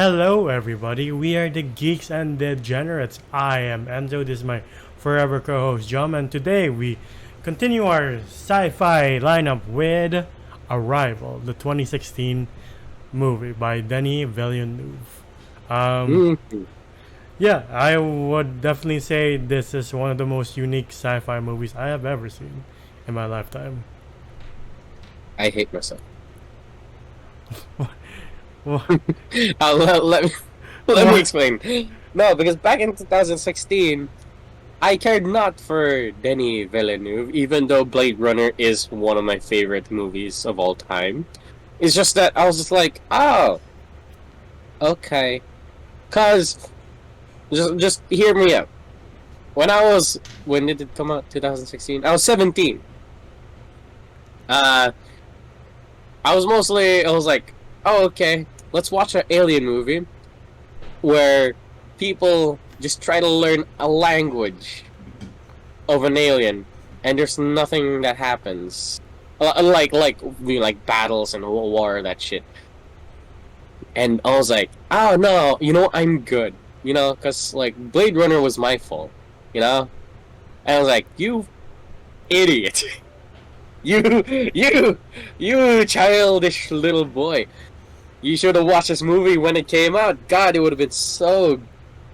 Hello, everybody. We are the Geeks and Degenerates. I am Enzo. This is my forever co-host, John, and today we continue our sci-fi lineup with Arrival, the 2016 movie by Denis Villeneuve. Um, Mhm. yeah, I would definitely say this is one of the most unique sci-fi movies I have ever seen in my lifetime. I hate myself. What? Let me let me What? explain. No, because back in 2016, I cared not for Denis Villeneuve, even though Blade Runner is one of my favorite movies of all time. It's just that I was just like, oh, okay. Cause just hear me out. When did it come out? 2016. I was 17. Uh, I was like, oh, okay. Let's watch an alien movie where people just try to learn a language of an alien, and there's nothing that happens. Like battles and war, that shit. And I was like, oh no, I'm good. Because like Blade Runner was my fault. You know, and I was like, you idiot, you you childish little boy. You should have watched this movie when it came out. God, it would have been so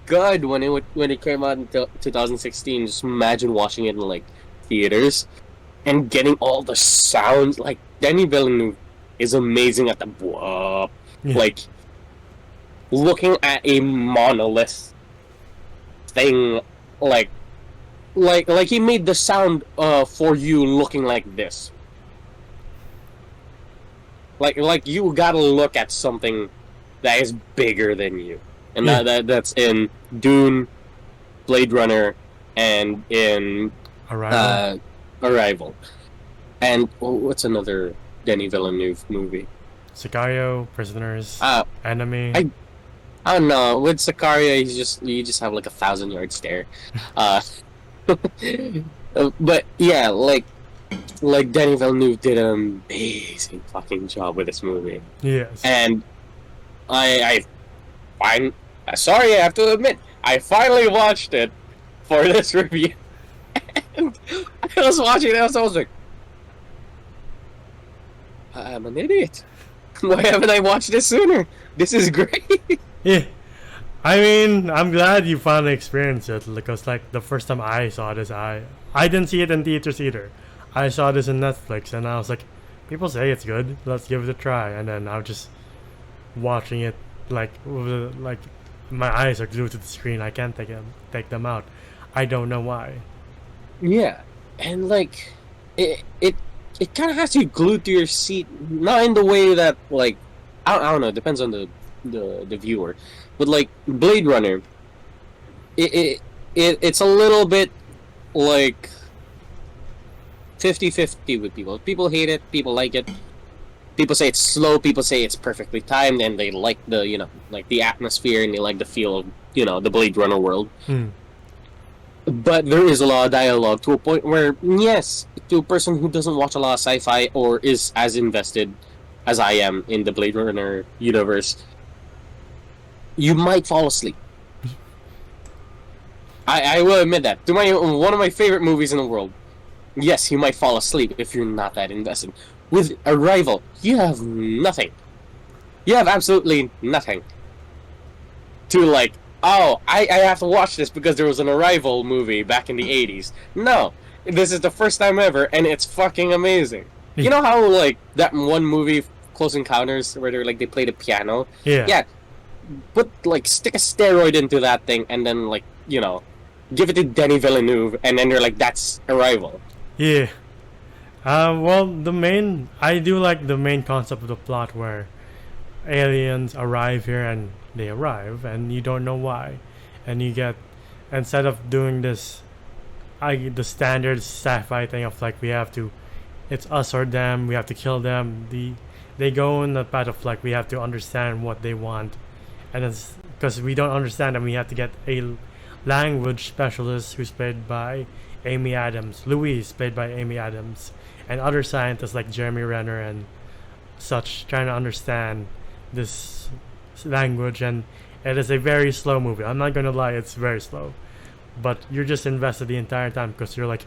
good when it came out in 2016. Just imagine watching it in like theaters and getting all the sounds. Like Denis Villeneuve is amazing at the Yeah. like looking at a monolith thing. Like he made the sound for you looking like this. Like you gotta look at something that is bigger than you, and Yeah. that's in Dune, Blade Runner, and in Arrival. uh, Arrival. And what's another Denis Villeneuve movie? Sicario, Prisoners, Uh, Enemy. I I don't know. With Sicario, you just have like 1,000 yard stare. Uh, but yeah, like Denis Villeneuve did an amazing fucking job with this movie, Yes. and I find sorry, I have to admit, I finally watched it for this review. And I was watching it, I was like, I'm an idiot. Why haven't I watched this sooner? This is great. Yeah. I mean, I'm glad you finally experienced it because, like, the first time I saw this, I didn't see it in theaters either. I saw this in Netflix, and I was like, people say it's good. Let's give it a try. And then I was just watching it, like, like my eyes are glued to the screen. I can't take them out. I don't know why. Yeah, and like it it kind of has you glued to your seat, not in the way that like I don't know, it depends on the viewer, but like Blade Runner, it's a little bit like 50-50 with people. People hate it, people like it. People say it's slow, people say it's perfectly timed, and they like like the atmosphere, and they like the feel of the Blade Runner world. Hmm. But there is a lot of dialogue to a point where, yes, to a person who doesn't watch a lot of sci-fi or is as invested as I am in the Blade Runner universe, you might fall asleep. I will admit that. To one of my favorite movies in the world, yes, you might fall asleep if you're not that invested. With Arrival, you have nothing. You have absolutely nothing to like, oh, I have to watch this because there was an Arrival movie back in the 80s. No, this is the first time ever, and it's fucking amazing. You know how, like, that one movie, Close Encounters, where they play the piano? Yeah. Yeah, stick a steroid into that thing, and then, give it to Denis Villeneuve, and then you're like, that's Arrival. Yeah. Well, I do like the main concept of the plot where aliens arrive here and they arrive and you don't know why, and you get instead of doing the standard sci-fi thing of like it's us or them, we have to kill them. They go in the path of like we have to understand what they want, and it's because we don't understand them, we have to get a language specialist who's played by Amy Adams, Louise played by Amy Adams, and other scientists like Jeremy Renner and such trying to understand this language, and it is a very slow movie. I'm not gonna lie, it's very slow, but you're just invested the entire time because you're like,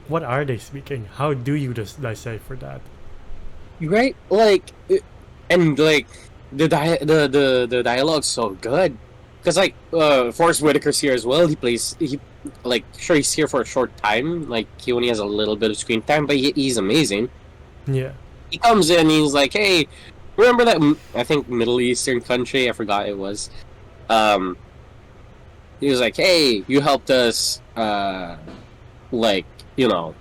what are they speaking? How do you just decipher that? Right? Like, and like the dialogue's so good. Because like Forrest Whitaker's here as well. He like sure he's here for a short time. Like he only has a little bit of screen time, but he's amazing. Yeah. He comes in, he's like, "Hey, remember that I think Middle Eastern country? I forgot it was." He was like, "Hey, you helped us, like you know,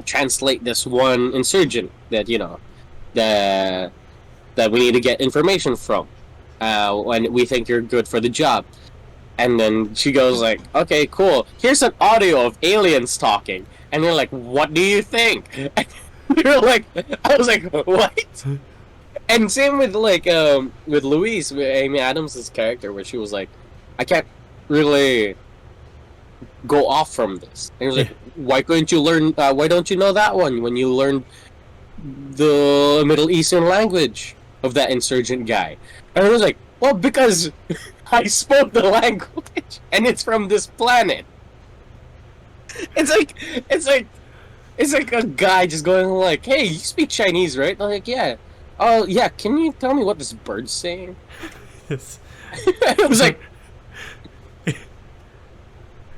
translate this one insurgent that that we need to get information from. And we think you're good for the job." And then she goes like, "Okay, cool. Here's an audio of aliens talking." And you're like, "What do you think?" And you're like, I was like, "What?" And same with like with Louise, with Amy Adams' character, where she was like, "I can't really go off from this." And he was like, "Why couldn't you learn? Why don't you know that one when you learned the Middle Eastern language of that insurgent guy?" And I was like, "Well, because I spoke the language, and it's from this planet." It's like a guy just going like, "Hey, you speak Chinese, right?" I'm like, "Yeah." "Oh, yeah. Can you tell me what this bird's saying?" Yes. I was like,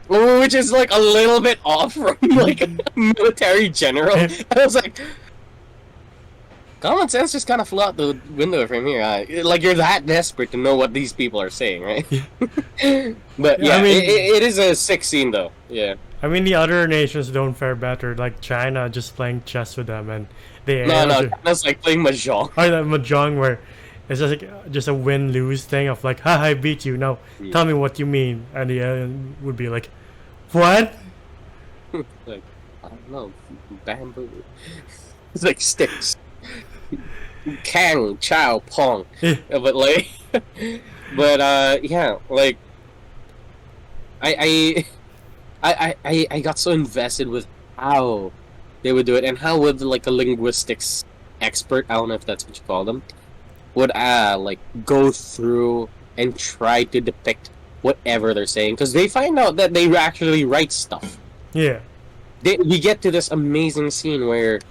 which is like a little bit off from like a military general. And I was like, common sense just kind of flew out the window from here. Like you're that desperate to know what these people are saying, right? But yeah, I mean, it is a sick scene though. Yeah. I mean, the other nations don't fare better. Like China, just playing chess with them, and they No, that's like playing mahjong. or the mahjong where it's just like just a win-lose thing of like, "Ha, I beat you. Now tell me what you mean," and the alien would be like, "What?" Like, I don't know, bamboo. It's like sticks. Kang, Chow, Pong. But like, but yeah, like, I got so invested with how they would do it, and how would like a linguistics expert, I don't know if that's what you call them, would like go through and try to depict whatever they're saying, because they find out that they actually write stuff. Yeah. We get to this amazing scene where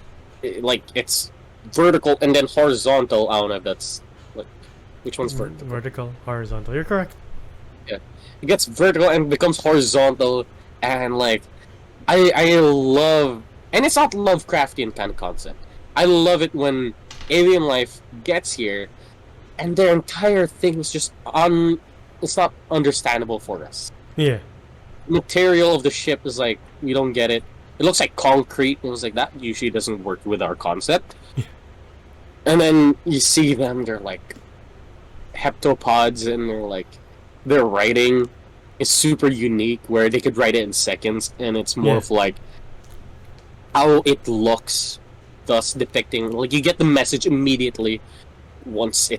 like it's vertical and then horizontal. I don't know if that's like which one's vertical. Vertical, horizontal. You're correct. Yeah, it gets vertical and becomes horizontal, and like I love, and it's not Lovecraftian kind of concept. I love it when alien life gets here, and their entire thing is just it's not understandable for us. Yeah. Material of the ship is like, we don't get it. It looks like concrete. It was like, that usually doesn't work with our concept. And then you see them, they're like heptapods, and they're like, their writing is super unique, where they could write it in seconds, and it's more of like how it looks, thus depicting, like, you get the message immediately once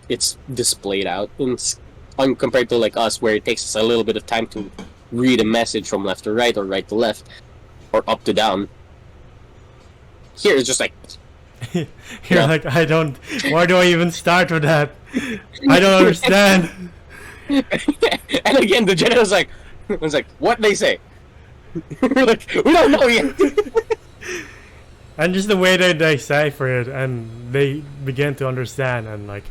it's displayed out, and compared to like us, where it takes us a little bit of time to read a message from left to right, or right to left, or up to down. Here it's just like You're like, why do I even start with that? I don't understand. And again, the general's like, what they say? We're like, we don't know yet. And just the way they decipher it, and they begin to understand, and like,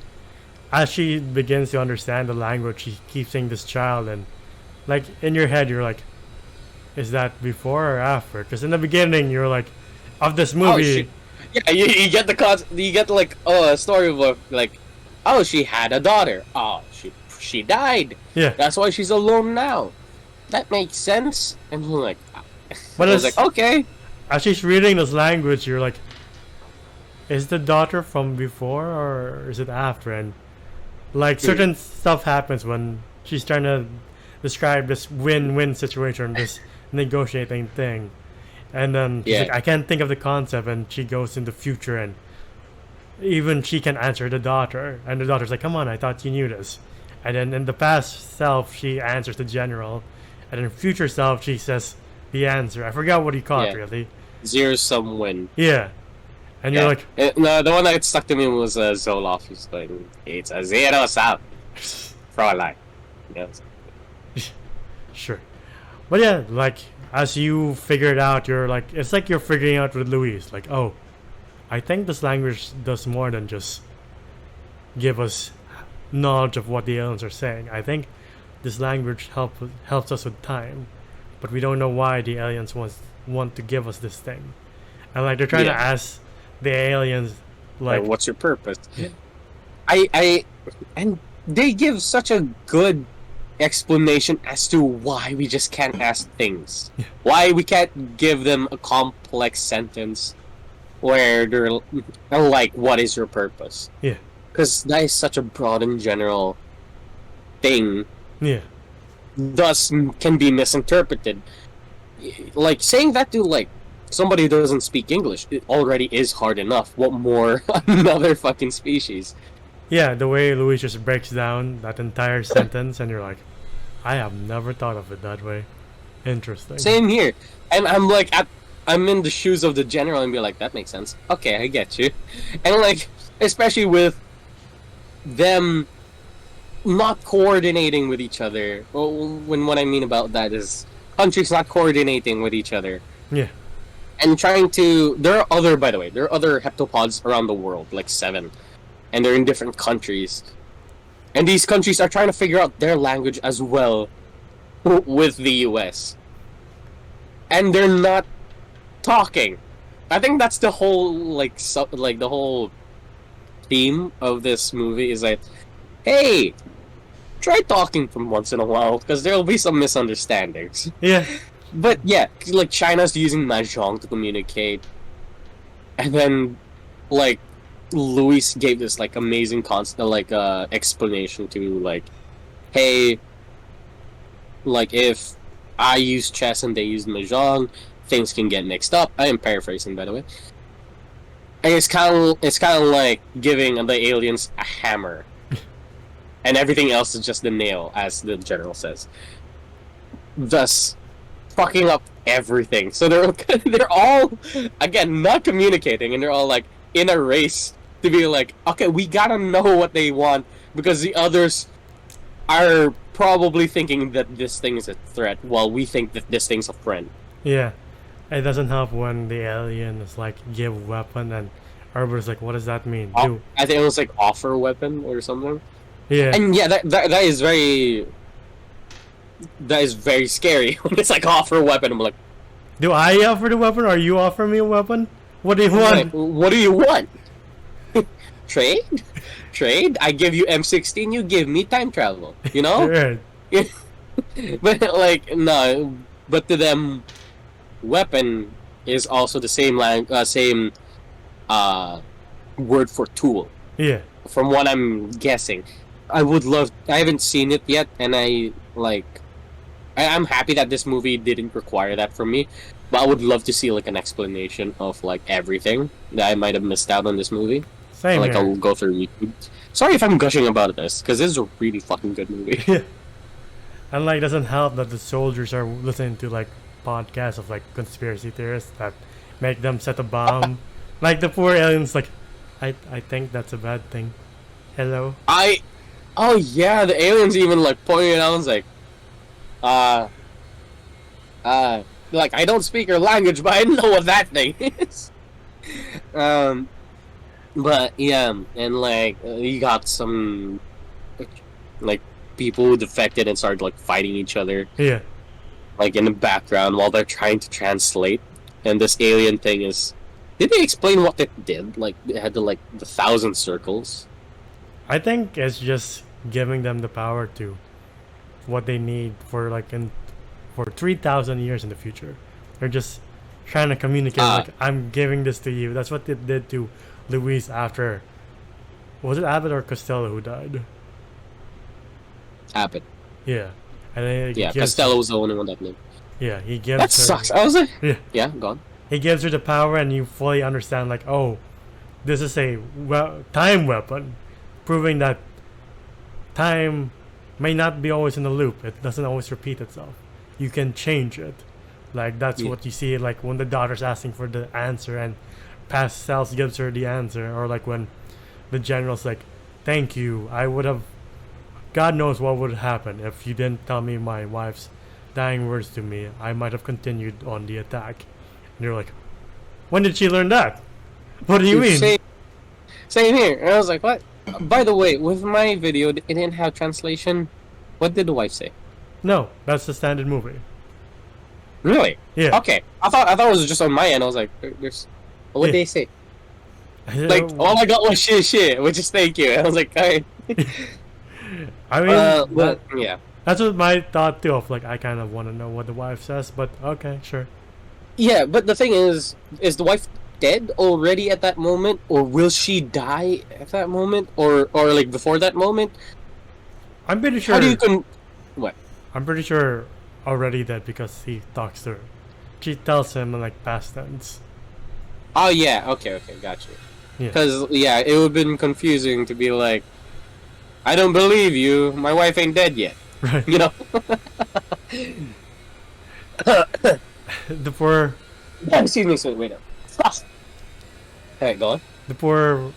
as she begins to understand the language, she keeps seeing this child, and like in your head, you're like, is that before or after? Because in the beginning, you're like, of this movie. Yeah, you get you get like, a story of like, oh, she had a daughter. Oh, she died. Yeah. That's why she's alone now. That makes sense. And you're like, but I was like, okay. As she's reading this language, you're like, is the daughter from before or is it after? And like certain stuff happens when she's trying to describe this win-win situation, this negotiating thing. And then she's like, I can't think of the concept, and she goes in the future, and even she can answer the daughter, and the daughter's like, come on, I thought you knew this. And then in the past self, she answers the general, and in future self, she says the answer. I forgot what he called, really. Zero sum win. Yeah. And you're like, No, the one that stuck to me was Zoloff. He's like, it's a zero sum, Fräulein. Yes. sure. But yeah, like as you figure it out, you're like, it's like you're figuring out with Luis, like, oh, I think this language does more than just give us knowledge of what the aliens are saying. I think this language helps us with time, but we don't know why the aliens want to give us this thing. And like they're trying to ask the aliens, like, what's your purpose? I and they give such a good explanation as to why we just can't ask things. Why we can't give them a complex sentence where they're like, what is your purpose? Yeah. Because that is such a broad and general thing. Yeah. Thus can be misinterpreted. Like saying that to like somebody who doesn't speak English, it already is hard enough. What more another fucking species? Yeah, the way Luis just breaks down that entire sentence, and you're like, I have never thought of it that way. Interesting. Same here. And I'm like, I'm in the shoes of the general and be like, that makes sense. Okay, I get you. And like, especially with them not coordinating with each other. Well, when what I mean about that is countries not coordinating with each other. Yeah. And trying to... There are other, by the way, there are other heptapods around the world, like 7. And they're in different countries. And these countries are trying to figure out their language as well with the US. And they're not talking. I think that's the whole, like the whole theme of this movie is like, hey, try talking from once in a while, because there'll be some misunderstandings. Yeah. But yeah, like China's using mahjong to communicate, and then like Luis gave this like amazing explanation to like, hey, like if I use chess and they use mahjong, things can get mixed up. I am paraphrasing, by the way. And it's kind of like giving the aliens a hammer, and everything else is just the nail, as the general says. Thus, fucking up everything. So they're all again not communicating, and they're all like in a race to be like, okay, we gotta know what they want because the others are probably thinking that this thing is a threat, while we think that this thing's a friend. Yeah. It doesn't help when the alien is like, give weapon, and everybody's like, what does that mean? Do. I think it was like offer weapon or something. Yeah. And yeah, that is very scary when it's like offer weapon. I'm like, do I offer the weapon or you offer me a weapon? What do you want? like, what do you want? Trade? Trade? I give you M16, you give me time travel. You know? Right. But like no, but to them, weapon is also the same word for tool. Yeah. From what I'm guessing, I haven't seen it yet, and I'm happy that this movie didn't require that from me. But I would love to see like an explanation of like everything that I might have missed out on this movie. Same Like here. I'll go through YouTube. Sorry if I'm gushing about this, because this is a really fucking good movie. Yeah. And like, doesn't help that the soldiers are listening to like podcasts of like conspiracy theorists that make them set a bomb. Like the poor aliens, like, I think that's a bad thing. Hello. Oh yeah, the aliens even like pointing it out and like, like I don't speak your language, but I know what that thing is. But yeah, and like you got some like people who defected and started like fighting each other. Yeah. Like in the background while they're trying to translate, and this alien thing is. Did they explain what it did? Like it had the 1,000 circles. I think it's just giving them the power to what they need for for 3,000 years in the future. They're just trying to communicate like, I'm giving this to you. That's what it did to Luis after. Was it Abbott or Costello who died? Abbott. Yeah. And then Costello was the only one that lived. Yeah, he gives That her, sucks. I was like, yeah, go on. He gives her the power, and you fully understand, like, oh, this is a time weapon, proving that time may not be always in the loop. It doesn't always repeat itself. You can change it. Like, that's what you see, like, when the daughter's asking for the answer, and past self gives her the answer, or like when the general's like, "Thank you. I would have. God knows what would happen if you didn't tell me my wife's dying words to me. I might have continued on the attack." And you're like, "When did she learn that? What do you mean?" Same here. And I was like, what? By the way, with my video, it didn't have translation. What did the wife say? No, that's the standard movie. Really? Yeah. Okay. I thought it was just on my end. I was like, there's. What did they say? Like, all I got was shit, which is thank you. And I was like, alright. I mean, but yeah. That's what my thought too. Of like, I kind of want to know what the wife says, but okay, sure. Yeah, but the thing is the wife dead already at that moment, or will she die at that moment, or like before that moment? I'm pretty sure. How do you what? I'm pretty sure already dead because he talks to her. She tells him in like past tense. Oh yeah, okay, got you. Yeah. Because yeah, it would have been confusing to be like, I don't believe you. My wife ain't dead yet. Right. You know. The poor. Excuse me. Wait up. Alright, go on. The poor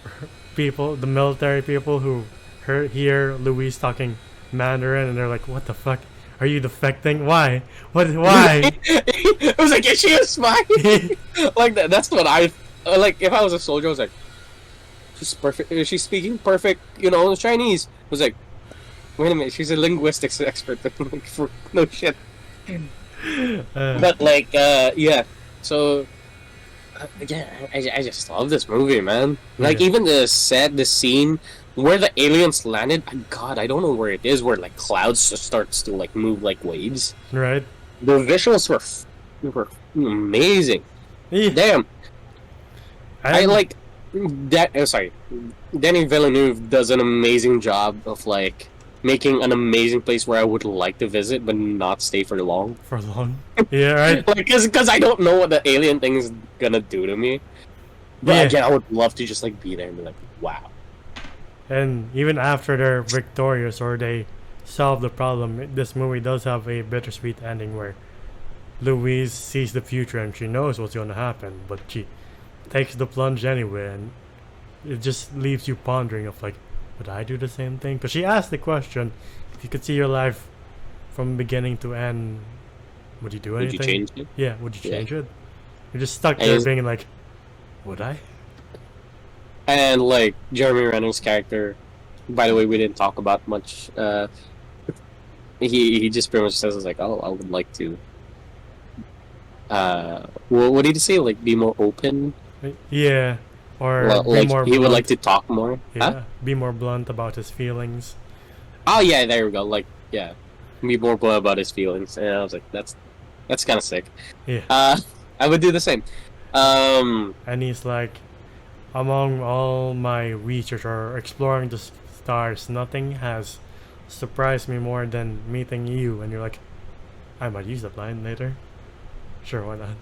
people, the military people who hear Louise talking Mandarin, and they're like, "What the fuck? Are you defecting? Why? What? Why?" It was like, is she a spy? Like that. That's what I like. If I was a soldier, I was like, she's perfect. She's speaking perfect, Chinese. I was like, wait a minute, she's a linguistics expert. Like, for no shit. But like, yeah. So, yeah, I just love this movie, man. Like even the scene where the aliens landed. God, I don't know where it is. Where like clouds just starts to like move like waves. Right. The visuals were amazing. Yeah. Damn. I like that. Sorry, Denis Villeneuve does an amazing job of like making an amazing place where I would like to visit, but not stay for long. For long. Yeah, right. Like, because I don't know what the alien thing is gonna do to me. But again, I would love to just like be there and be like, wow. And even after they're victorious or they solve the problem, this movie does have a bittersweet ending where Louise sees the future and she knows what's going to happen, but she takes the plunge anyway, and it just leaves you pondering of like, would I do the same thing? Because she asked the question, if you could see your life from beginning to end, would you do anything? Would you change it? Yeah, would you change it? You're just stuck there being like, would I? And like Jeremy Renner's character, by the way, we didn't talk about much. He just pretty much says like, oh, I would like to. What did he say? Like, be more open. Yeah, or be like more. He would like to talk more. Yeah, Huh? be more blunt about his feelings. Oh yeah, there we go. Like, yeah, be more blunt about his feelings. And I was like, that's kind of sick. Yeah. I would do the same. And he's like, among all my research or exploring the stars, nothing has surprised me more than meeting you. And you're like, I might use that line later. Sure, why not?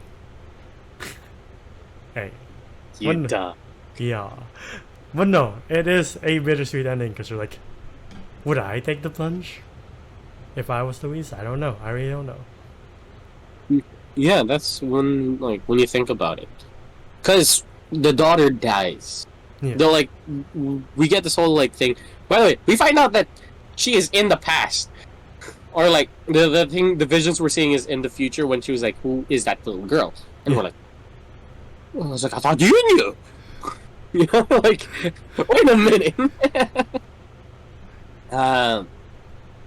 Hey. Duh. Yeah. But no, it is a bittersweet ending because you're like, would I take the plunge? If I was Louise? I don't know. I really don't know. Yeah, that's when you think about it, because the daughter dies. Yeah. They're like, we get this whole like thing. By the way, we find out that she is in the past, or like the visions we're seeing is in the future when she was like, who is that little girl? And we're like, I was like, I thought you knew. You know, like, wait a minute.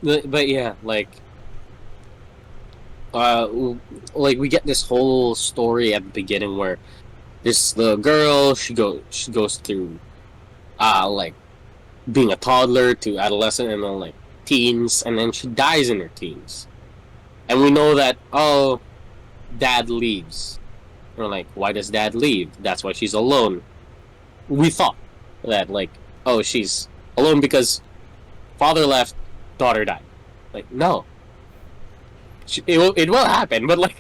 But yeah, like we get this whole story at the beginning where this little girl, she goes through like being a toddler to adolescent and then like teens, and then she dies in her teens, and we know that dad leaves. We're like, why does dad leave? That's why she's alone. We thought that like, oh, she's alone because father left, daughter died. Like, no. It will happen, but like...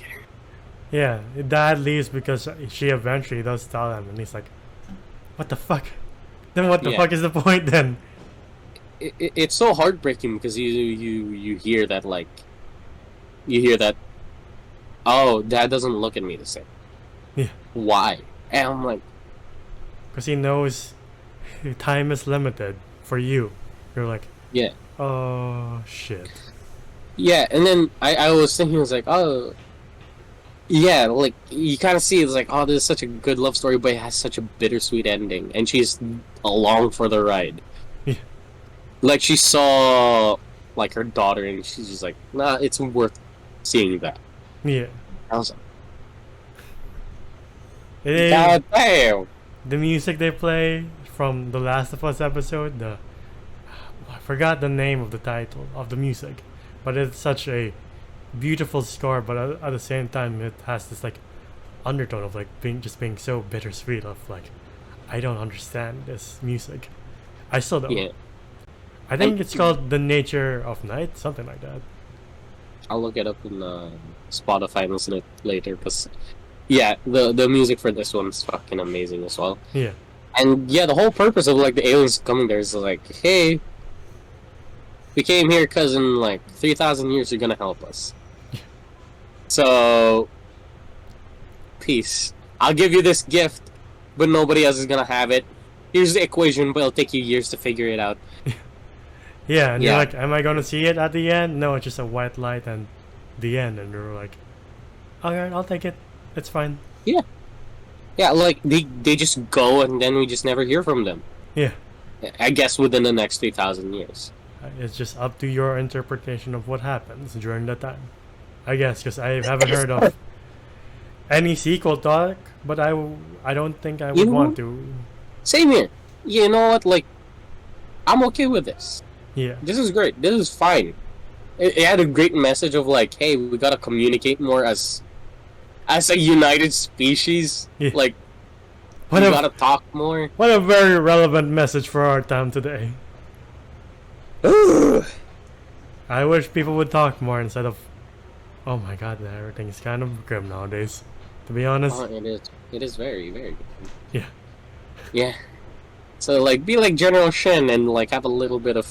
Yeah, dad leaves because she eventually does tell him, and he's like, what the fuck? Then what the fuck is the point then? It's so heartbreaking because you hear that, like... You hear that, oh, dad doesn't look at me the same. Yeah. Why? And I'm like, because he knows time is limited for you. You're like, Yeah. oh shit. Yeah, and then I was thinking, I was like, oh, yeah, like, you kind of see it's like, oh, this is such a good love story, but it has such a bittersweet ending, and she's along for the ride. Yeah. Like, she saw, like, her daughter, and she's just like, nah, it's worth seeing that. Yeah. I was like, It is, God damn! the music they play from the Last of Us episode, I forgot the name of the title of the music, but it's such a beautiful score, but at the same time it has this like undertone of like being so bittersweet of like, I don't understand this music. I still don't. Yeah, I think And- it's called The Nature of Night, something like that. I'll look it up in Spotify and listen to it later, because, yeah, the music for this one's fucking amazing as well. Yeah. And yeah, the whole purpose of like the aliens coming there is like, hey, we came here because in like 3,000 years you're gonna help us. So, peace. I'll give you this gift, but nobody else is gonna have it. Here's the equation, but it'll take you years to figure it out. Yeah, and Yeah. you're like, am I gonna see it at the end? No, it's just a white light and the end, and you're like, alright, I'll take it. It's fine. Yeah, like they just go and then we just never hear from them. Yeah. I guess within the next 3,000 years. It's just up to your interpretation of what happens during that time. I guess, because I haven't heard of any sequel talk, but I don't think I would You know want what? to. Same here. You know what? Like, I'm okay with this. Yeah. This is great. This is fine. It had a great message of like, hey, we gotta communicate more as a united species. Yeah. Like, What we a, gotta talk more. what a very relevant message for our time today. I wish people would talk more instead of, oh my god, everything is kind of grim nowadays. To be honest. Oh, it is. It is very, very good. Yeah. Yeah. So like, be like General Shen and like have a little bit of,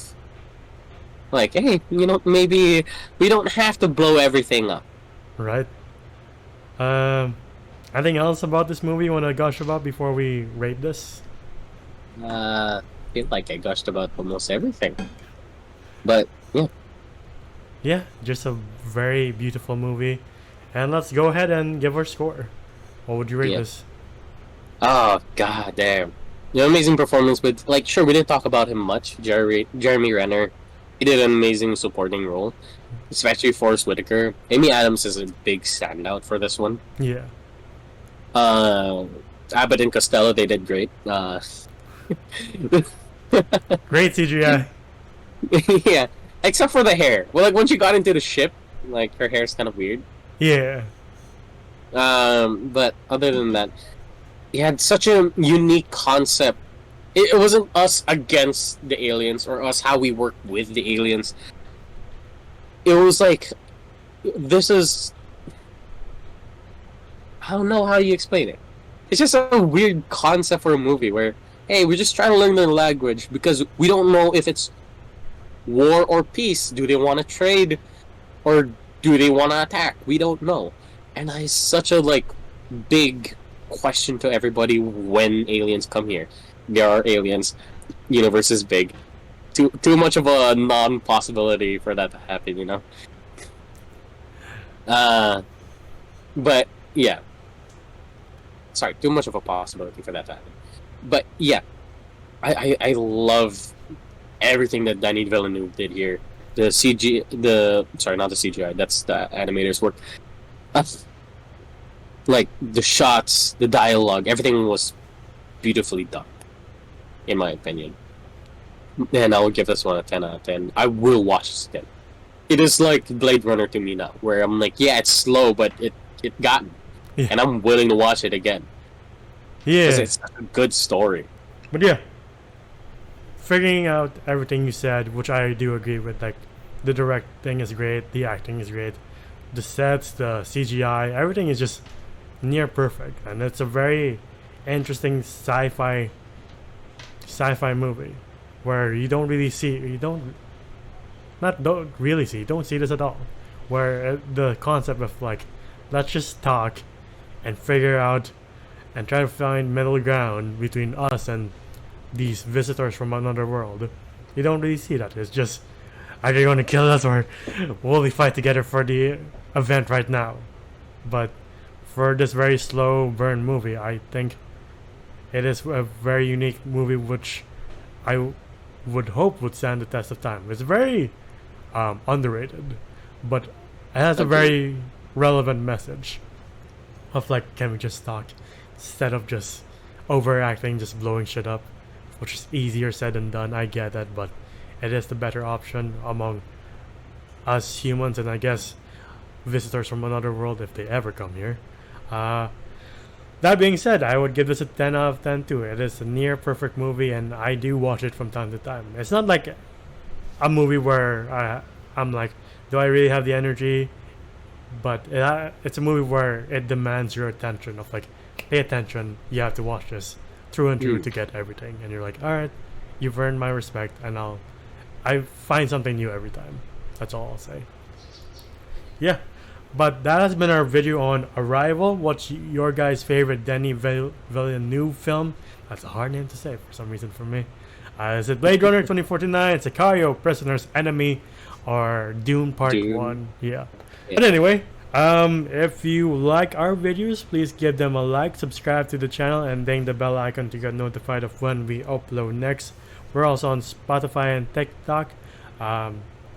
like, hey, you know, maybe we don't have to blow everything up. Right. Anything else about this movie you want to gush about before we rate this? I feel like I gushed about almost everything. But yeah, Yeah, just a very beautiful movie. And let's go ahead and give our score. What would you rate Yeah. this? oh god damn, the amazing performance with, like, sure, we didn't talk about him much. Jeremy Renner, he did an amazing supporting role, especially Forrest Whitaker. Amy Adams is a big standout for this one. Yeah. Abbott and Costello, they did great. Great CGI. Yeah, except for the hair. Well, like, once you got into the ship, like, her hair's kind of weird. Yeah. But other than that, he had such a unique concept. It wasn't us against the aliens or us how we work with the aliens. It was like, this is, I don't know how you explain it. It's just a weird concept for a movie where, hey, we're just trying to learn their language because we don't know if it's war or peace. Do they want to trade or do they want to attack? We don't know. And that is such a, like, big question to everybody when aliens come here. There are aliens. Universe is big. Too much of a non-possibility for that to happen, you know? But, yeah. Sorry, too much of a possibility for that to happen. But, yeah. I love everything that Denis Villeneuve did here. The sorry, not the CGI, that's the animator's work. Like, the shots, the dialogue, everything was beautifully done, in my opinion. And I would give this one a 10 out of 10. I will watch this again. It is like Blade Runner to me now, where I'm like, yeah, it's slow, but it got me. Yeah. And I'm willing to watch it again. Yeah. Because it's such a good story. But yeah, figuring out everything you said, which I do agree with, like, the directing is great, the acting is great, the sets, the CGI, everything is just near perfect, and it's a very interesting sci-fi movie where you don't see this at all, where the concept of like, let's just talk and figure out and try to find middle ground between us and these visitors from another world. You don't really see that. It's just either you're gonna kill us or will we fight together for the event right now. But for this very slow burn movie, I think it is a very unique movie which I would hope would stand the test of time. It's very underrated, but it has a very relevant message of like, can we just talk instead of just overacting, just blowing shit up, which is easier said than done. I get that, but it is the better option among us humans, and I guess visitors from another world if they ever come here. That being said, I would give this a 10 out of 10 too. It is a near perfect movie, and I do watch it from time to time. It's not like a movie where I'm like, do I really have the energy? But it's a movie where it demands your attention of like, pay attention, you have to watch this through and through to get everything. And you're like, alright, you've earned my respect, and I find something new every time. That's all I'll say. Yeah. But that has been our video on Arrival. What's your guys' favorite Denis Villeneuve film? That's a hard name to say for some reason for me. Is it Blade Runner 2049, Sicario, Prisoner's Enemy, or Dune Part 1? Yeah. But anyway, if you like our videos, please give them a like, subscribe to the channel, and ding the bell icon to get notified of when we upload next. We're also on Spotify and TikTok.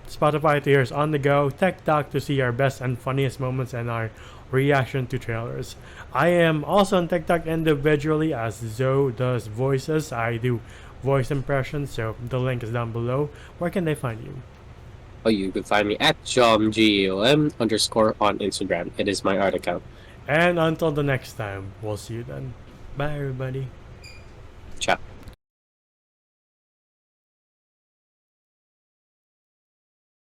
Spotify to hear us on the go, TikTok to see our best and funniest moments and our reaction to trailers. I am also on TikTok individually as Zoe does voices. I do voice impressions, so the link is down below. Where can they find you? Oh, you can find me at JomGEOM_ on Instagram. It is my art account. And until the next time, we'll see you then. Bye everybody. Ciao.